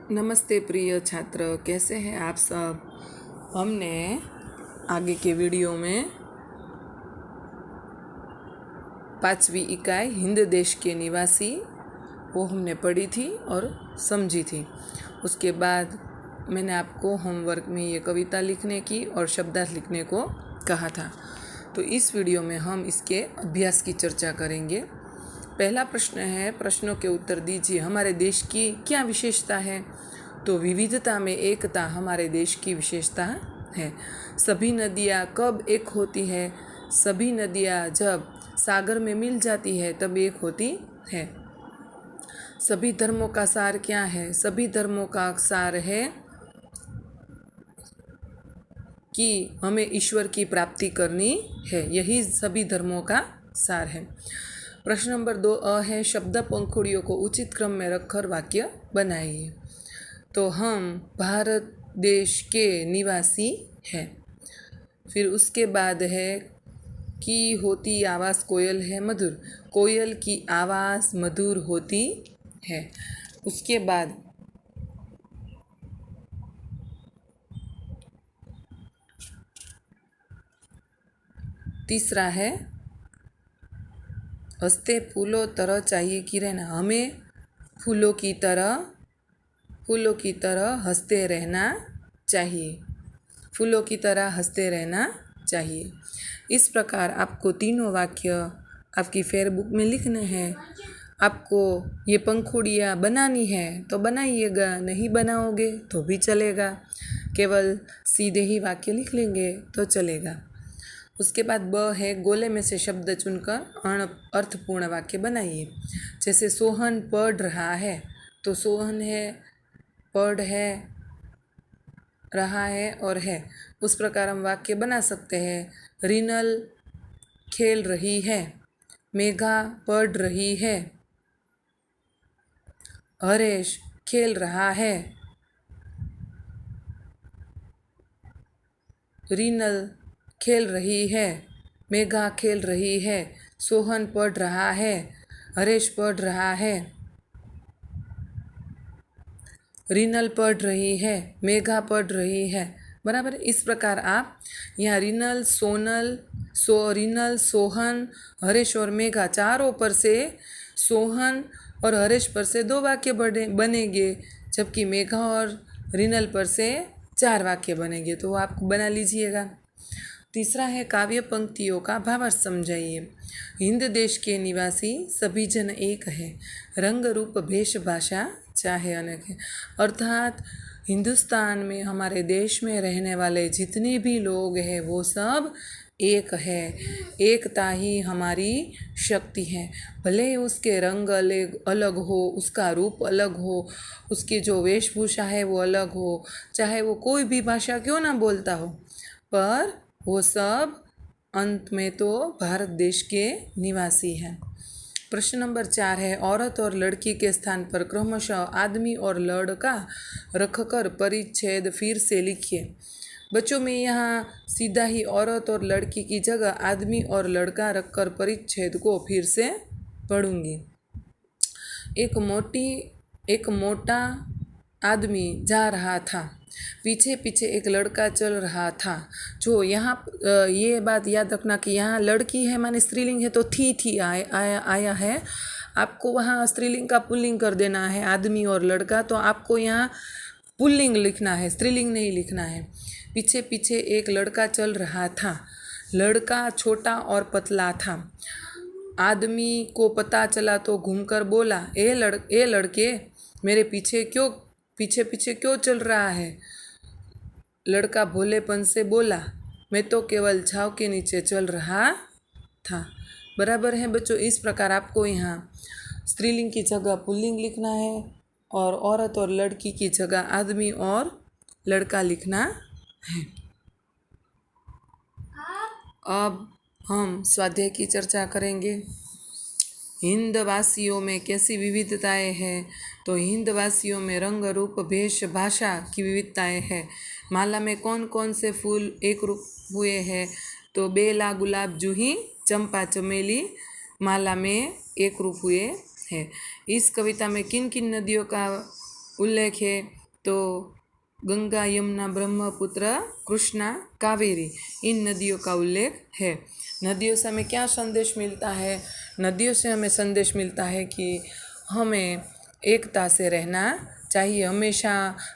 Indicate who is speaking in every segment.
Speaker 1: नमस्ते प्रिय छात्र, कैसे हैं आप सब। हमने आगे के वीडियो में 5वीं इकाई हिंद देश के निवासी वो हमने पढ़ी थी और समझी थी। उसके बाद मैंने आपको होमवर्क में ये कविता लिखने की और शब्दार्थ लिखने को कहा था। तो इस वीडियो में हम इसके अभ्यास की चर्चा करेंगे। पहला प्रश्न है, प्रश्नों के उत्तर दीजिए। हमारे देश की क्या विशेषता है? तो विविधता में एकता हमारे देश की विशेषता है। सभी नदियाँ कब एक होती है? सभी नदियाँ जब सागर में मिल जाती है तब एक होती है। सभी धर्मों का सार क्या है? सभी धर्मों का सार है कि हमें ईश्वर की प्राप्ति करनी है। यही सभी धर्मों का सार है। प्रश्न नंबर 2 है, शब्द पंखुड़ियों को उचित क्रम में रखकर वाक्य बनाइए। तो हम भारत देश के निवासी हैं। फिर उसके बाद है कि होती आवाज़ कोयल है मधुर। कोयल की आवाज़ मधुर होती है। उसके बाद तीसरा है, हंसते फूलों तरह चाहिए कि रहना। हमें फूलों की तरह हंसते रहना चाहिए। फूलों की तरह हंसते रहना चाहिए। इस प्रकार आपको तीनों वाक्य आपकी फेयरबुक में लिखने हैं। आपको ये पंखुड़ियाँ बनानी है तो बनाइएगा, नहीं बनाओगे तो भी चलेगा। केवल सीधे ही वाक्य लिख लेंगे तो चलेगा। उसके बाद ब है, गोले में से शब्द चुनकर अर्थपूर्ण वाक्य बनाइए। जैसे सोहन पढ़ रहा है, तो सोहन है, पढ़ है, रहा है और है। उस प्रकार हम वाक्य बना सकते हैं। रीनल खेल रही है, मेघा पढ़ रही है, हरेश खेल रहा है, रीनल खेल रही है, मेघा खेल रही है, सोहन पढ़ रहा है, हरेश पढ़ रहा है, रीनल पढ़ रही है, मेघा पढ़ रही है। बराबर। इस प्रकार आप यहाँ रीनल, रीनल, सोहन, हरेश और मेघा चारों पर से सोहन और हरेश पर से 2 वाक्य बनेंगे, जबकि मेघा और रीनल पर से 4 वाक्य बनेंगे। तो आप बना लीजिएगा। तीसरा है, काव्य पंक्तियों का भावार्थ समझाइए। हिंद देश के निवासी सभी जन एक है, रंग रूप भेष भाषा चाहे अनेक है। अर्थात हिंदुस्तान में, हमारे देश में रहने वाले जितने भी लोग हैं वो सब एक है। एकता ही हमारी शक्ति है। भले उसके रंग अलग हो, उसका रूप अलग हो, उसकी जो वेशभूषा है वो अलग हो, चाहे वो कोई भी भाषा क्यों ना बोलता हो, पर वो सब अंत में तो भारत देश के निवासी हैं। प्रश्न नंबर 4 है, औरत और लड़की के स्थान पर क्रमशः आदमी और लड़का रखकर परिच्छेद फिर से लिखिए। बच्चों में यहाँ सीधा ही औरत और लड़की की जगह आदमी और लड़का रखकर परिच्छेद को फिर से पढ़ूंगी। एक मोटा आदमी जा रहा था, पीछे पीछे एक लड़का चल रहा था। जो यहाँ ये बात याद रखना कि यहाँ लड़की है माने स्त्रीलिंग है तो थी आया है। आपको वहाँ स्त्रीलिंग का पुल्लिंग कर देना है, आदमी और लड़का। तो आपको यहाँ पुल्लिंग लिखना है, स्त्रीलिंग नहीं लिखना है। पीछे पीछे एक लड़का चल रहा था। लड़का छोटा और पतला था। आदमी को पता चला तो घूमकर बोला, ए लड़के, मेरे पीछे पीछे क्यों चल रहा है? लड़का भोलेपन से बोला, मैं तो केवल छाव के नीचे चल रहा था। बराबर है बच्चों। इस प्रकार आपको यहाँ स्त्रीलिंग की जगह पुल्लिंग लिखना है और औरत और लड़की की जगह आदमी और लड़का लिखना है। अब हम स्वाध्याय की चर्चा करेंगे। हिंदवासियों में कैसी विविधताएं हैं? तो हिंदवासियों में रंग रूप भेष भाषा की विविधताएं हैं। माला में कौन कौन से फूल एक रूप हुए हैं? तो बेला, गुलाब, जूही, चंपा, चमेली माला में एक रूप हुए हैं। इस कविता में किन किन नदियों का उल्लेख है तो गंगा, यमुना, ब्रह्मपुत्र, कृष्णा, कावेरी, इन नदियों का उल्लेख है। नदियों से हमें क्या संदेश मिलता है? नदियों से हमें संदेश मिलता है कि हमें एकता से रहना चाहिए, हमेशा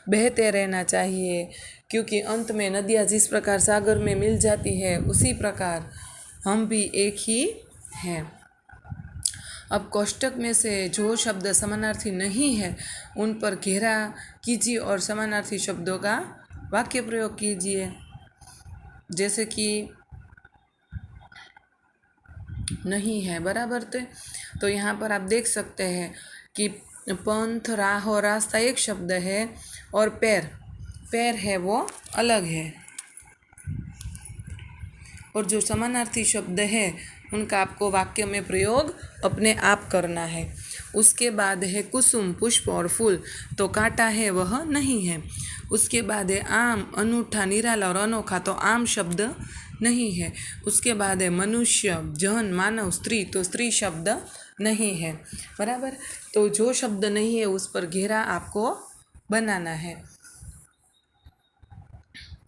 Speaker 1: बहते रहना चाहिए, क्योंकि अंत में नदियाँ जिस प्रकार सागर में मिल जाती है उसी प्रकार हम भी एक ही हैं। अब कोष्टक में से जो शब्द समानार्थी नहीं है उन पर घेरा कीजिए और समानार्थी शब्दों का वाक्य प्रयोग कीजिए। जैसे कि नहीं है, बराबर थे। तो यहाँ पर आप देख सकते हैं कि पंथ, राह और रास्ता एक शब्द है और पैर पैर है वो अलग है। और जो समानार्थी शब्द है उनका आपको वाक्य में प्रयोग अपने आप करना है। उसके बाद है कुसुम, पुष्प और फूल, तो कांटा है वह नहीं है। उसके बाद है आम, अनूठा, निराला और अनोखा, तो आम शब्द नहीं है। उसके बाद है मनुष्य, जन, मानव, स्त्री, तो स्त्री शब्द नहीं है, बराबर। तो जो शब्द नहीं है उस पर घेरा आपको बनाना है।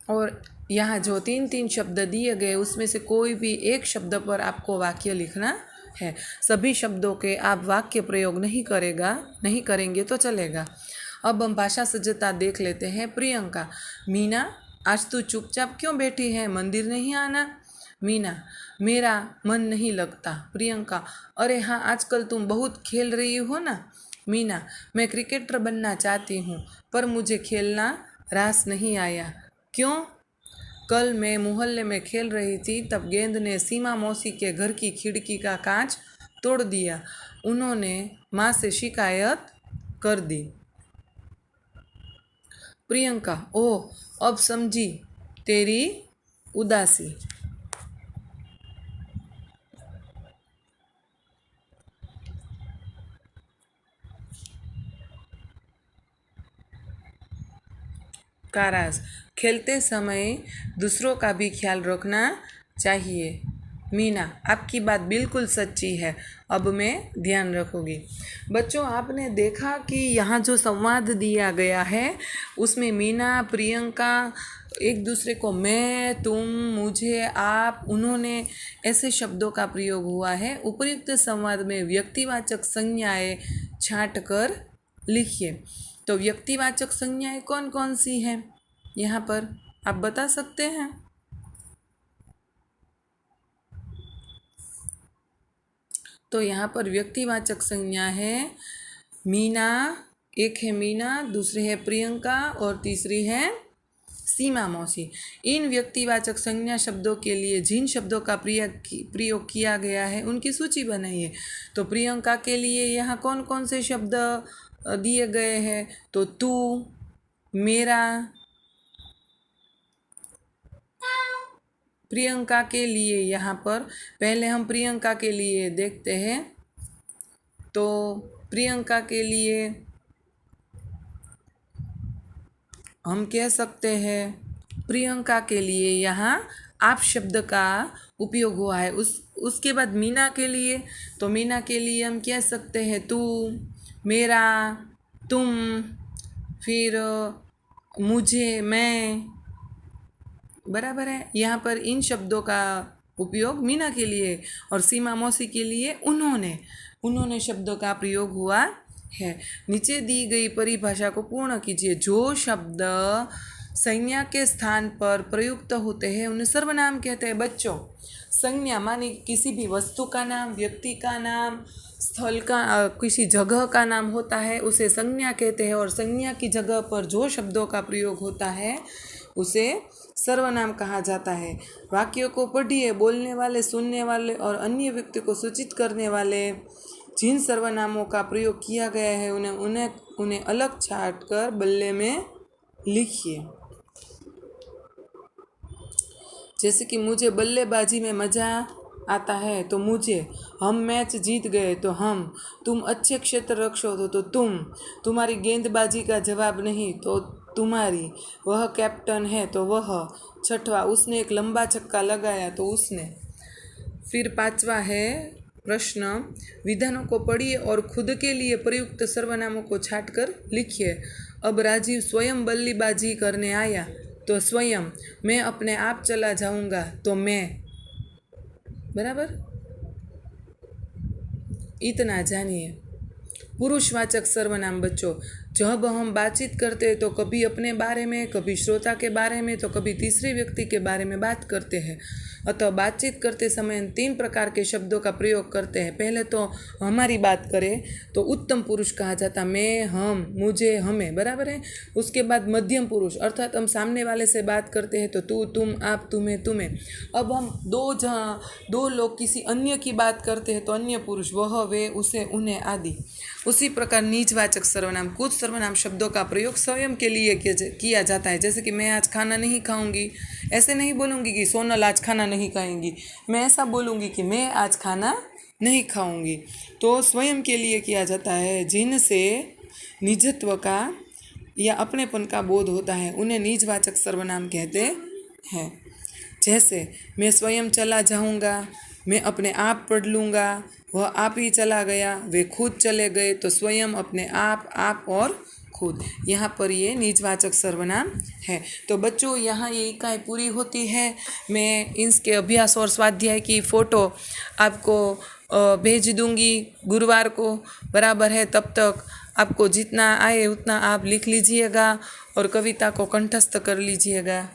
Speaker 1: और यहाँ जो 3 शब्द दिए गए उसमें से कोई भी एक शब्द पर आपको वाक्य लिखना है। सभी शब्दों के आप वाक्य प्रयोग नहीं करेंगे तो चलेगा। अब हम भाषा सज्जता देख लेते हैं। प्रियंका, मीना, आज तू चुपचाप क्यों बैठी है, मंदिर नहीं आना? मीना, मेरा मन नहीं लगता। प्रियंका, अरे हाँ, आजकल तुम बहुत खेल रही हो ना। मीना, मैं क्रिकेटर बनना चाहती हूँ पर मुझे खेलना रास नहीं आया। क्यों? कल मैं मोहल्ले में खेल रही थी, तब गेंद ने सीमा मौसी के घर की खिड़की का कांच तोड़ दिया। उन्होंने माँ से शिकायत कर दी। प्रियंका, ओह, अब समझी तेरी उदासी। कारास, खेलते समय दूसरों का भी ख्याल रखना चाहिए। मीना, आपकी बात बिल्कुल सच्ची है, अब मैं ध्यान रखूँगी। बच्चों, आपने देखा कि यहाँ जो संवाद दिया गया है उसमें मीना, प्रियंका एक दूसरे को मैं, तुम, मुझे, आप, उन्होंने ऐसे शब्दों का प्रयोग हुआ है। उपयुक्त संवाद में व्यक्तिवाचक संज्ञाएं छांट कर लिखिए। तो व्यक्तिवाचक संज्ञाएं कौन कौन सी हैं यहाँ पर आप बता सकते हैं? तो यहाँ पर व्यक्तिवाचक संज्ञा है मीना, एक है मीना, दूसरी है प्रियंका और तीसरी है सीमा मौसी। इन व्यक्तिवाचक संज्ञा शब्दों के लिए जिन शब्दों का प्रयोग किया गया है उनकी सूची बनाइए। तो प्रियंका के लिए यहाँ कौन कौन से शब्द दिए गए हैं? तो तू, मेरा। प्रियंका के लिए यहाँ पर पहले हम प्रियंका के लिए देखते हैं। तो प्रियंका के लिए हम कह सकते हैं, प्रियंका के लिए यहाँ आप शब्द का उपयोग हुआ है। उसके बाद मीना के लिए, तो मीना के लिए हम कह सकते हैं तू, मेरा, तुम, फिर मुझे, मैं, बराबर है। यहाँ पर इन शब्दों का उपयोग मीना के लिए और सीमा मौसी के लिए उन्होंने शब्दों का प्रयोग हुआ है। नीचे दी गई परिभाषा को पूर्ण कीजिए। जो शब्द संज्ञा के स्थान पर प्रयुक्त होते हैं उन्हें सर्वनाम कहते हैं। बच्चों, संज्ञा मानी किसी भी वस्तु का नाम, व्यक्ति का नाम, स्थल का, किसी जगह का नाम होता है उसे संज्ञा कहते हैं। और संज्ञा की जगह पर जो शब्दों का प्रयोग होता है उसे सर्वनाम कहा जाता है। वाक्यों को पढ़िए। बोलने वाले, सुनने वाले और अन्य व्यक्ति को सूचित करने वाले जिन सर्वनामों का प्रयोग किया गया है उन्हें अलग छाट कर बल्ले में लिखिए। जैसे कि मुझे बल्लेबाजी में मज़ा आता है तो मुझे, हम मैच जीत गए तो हम, तुम अच्छे क्षेत्र रक्षो तो तुम, तुम्हारी गेंदबाजी का जवाब नहीं तो तुम्हारी, वह कैप्टन है तो वह। छठवा, उसने एक लंबा छक्का लगाया तो उसने। फिर पांचवा है प्रश्न, विधानों को पढ़िए और खुद के लिए प्रयुक्त सर्वनामों को छांटकर लिखिए। अब राजीव स्वयं बल्लेबाजी करने आया तो स्वयं, मैं अपने आप चला जाऊंगा तो मैं, बराबर। इतना जानिए। पुरुषवाचक सर्वनाम बच्चों, जब हम बातचीत करते हैं तो कभी अपने बारे में, कभी श्रोता के बारे में, तो कभी तीसरे व्यक्ति के बारे में बात करते हैं। अतः बातचीत करते समय 3 प्रकार के शब्दों का प्रयोग करते हैं। पहले तो हमारी बात करें तो उत्तम पुरुष कहा जाता, मैं, हम, मुझे, हमें, बराबर है। उसके बाद मध्यम पुरुष, अर्थात हम सामने वाले से बात करते हैं तो तू, तुम, आप, तुम्हें, तुम्हें। अब हम दो लोग किसी अन्य की बात करते हैं तो अन्य पुरुष, वह, वे, उसे, उन्हें आदि। उसी प्रकार निजवाचक सर्वनाम, कुछ सर्वनाम शब्दों का प्रयोग स्वयं के लिए किया जाता है। जैसे कि मैं आज खाना नहीं खाऊंगी, ऐसे नहीं बोलूँगी कि सोनल आज खाना नहीं खाएंगी, मैं ऐसा बोलूँगी कि मैं आज खाना नहीं खाऊंगी। तो स्वयं के लिए किया जाता है। जिनसे निजत्व का या अपनेपन का बोध होता है उन्हें निजवाचक सर्वनाम कहते हैं। जैसे मैं स्वयं चला जाऊंगा, मैं अपने आप पढ़ लूँगा, वह आप ही चला गया, वे खुद चले गए, तो स्वयं, अपने आप और खुद। यहाँ पर ये निजवाचक सर्वनाम है। तो बच्चों यहाँ ये इकाई पूरी होती है। मैं इसके अभ्यास और स्वाध्याय की फ़ोटो आपको भेज दूँगी गुरुवार को, बराबर है। तब तक आपको जितना आए उतना आप लिख लीजिएगा और कविता को कंठस्थ कर लीजिएगा।